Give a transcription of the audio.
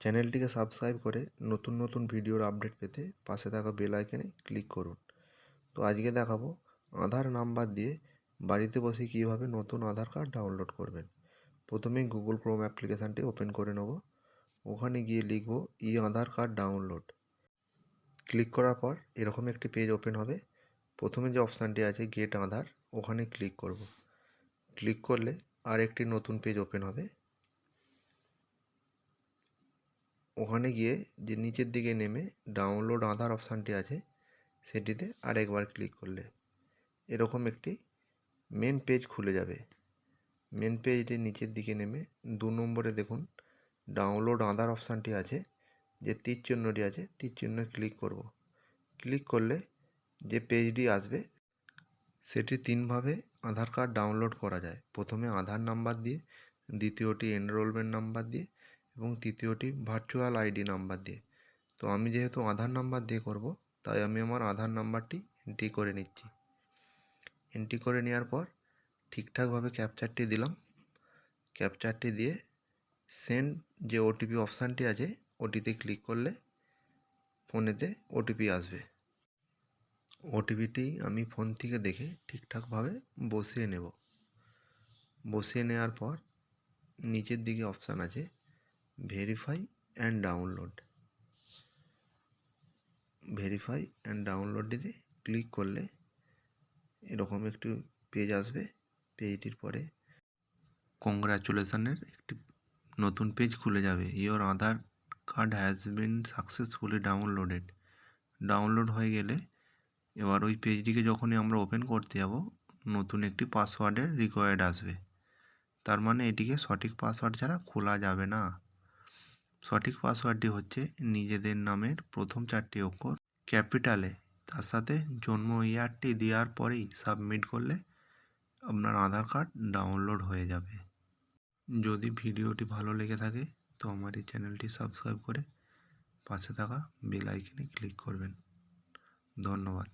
চ্যানেলটিকে সাবস্ক্রাইব করে নতুন নতুন ভিডিওর আপডেট পেতে পাশে থাকা বেল আইকনে ক্লিক করুন। তো আজকে দেখাবো আধার নাম্বার দিয়ে বাড়িতে বসে কীভাবে নতুন আধার কার্ড ডাউনলোড করবেন। প্রথমেই গুগল ক্রোম অ্যাপ্লিকেশানটি ওপেন করে নেব। ওখানে গিয়ে লিখব ই আধার কার্ড ডাউনলোড। ক্লিক করার পর এরকম একটি পেজ ওপেন হবে। প্রথমে যে অপশানটি আছে গেট আধার, ওখানে ক্লিক করব। ক্লিক করলে আর একটি নতুন পেজ ওপেন হবে। ওখানে গিয়ে যে নিচের দিকে নেমে ডাউনলোড আধার অপশানটি আছে সেটিতে আরেকবার ক্লিক করলে এরকম একটি মেন পেজ খুলে যাবে। মেন পেজটির নিচের দিকে নেমে 2 নম্বরে দেখুন ডাউনলোড আধার অপশানটি আছে, যে তীর চিহ্নটি আছে তীর চিহ্নে ক্লিক করব। ক্লিক করলে যে পেজটি আসবে সেটি 3ভাবে আধার কার্ড ডাউনলোড করা যায়। প্রথমে আধার নাম্বার দিয়ে, দ্বিতীয়টি এনরোলমেন্ট নাম্বার দিয়ে এবং তৃতীয়টি ভার্চুয়াল আইডি নাম্বার দিয়ে। তো আমি যেহেতু আধার নাম্বার দিয়ে করব, তাই আমি আমার আধার নাম্বারটি এন্ট্রি করে নিচ্ছি। এন্ট্রি করে নেওয়ার পর ঠিকঠাকভাবে ক্যাপচারটি দিলাম। ক্যাপচারটি দিয়ে সেন্ড যে ওটিপি অপশানটি আছে ওটিতে ক্লিক করলে ফোনেতে ওটিপি আসবে। ওটিপিটি আমি ফোন থেকে দেখে ঠিকঠাকভাবে বসিয়ে নেব। বসিয়ে নেওয়ার পর নিচের দিকে অপশান আছে verify and download. Verify and ডাউনলোডটিতে ক্লিক করলে এরকম একটি পেজ আসবে। পেজটির পরে কংগ্রাচুলেশনের একটি নতুন পেজ খুলে যাবে। Your Aadhaar card has been successfully downloaded. Download হয়ে গেলে এবার ওই পেজটিকে যখনই আমরা ওপেন করতে যাব নতুন একটি পাসওয়ার্ডের রিকোয়ার্ড আসবে। তার মানে এটিকে সঠিক পাসওয়ার্ড ছাড়া খোলা যাবে না। সঠিক পাসওয়ার্ডটি হচ্ছে নিজেদের নামের প্রথম 4টি অক্ষর ক্যাপিটালে, তার সাথে জন্ম ইয়ারটি দেওয়ার পরেই সাবমিট করলে আপনার আধার কার্ড ডাউনলোড হয়ে যাবে। যদি ভিডিওটি ভালো লেগে থাকে তো আমার এই চ্যানেলটি সাবস্ক্রাইব করে পাশে থাকা বেল আইকনে ক্লিক করবেন। ধন্যবাদ।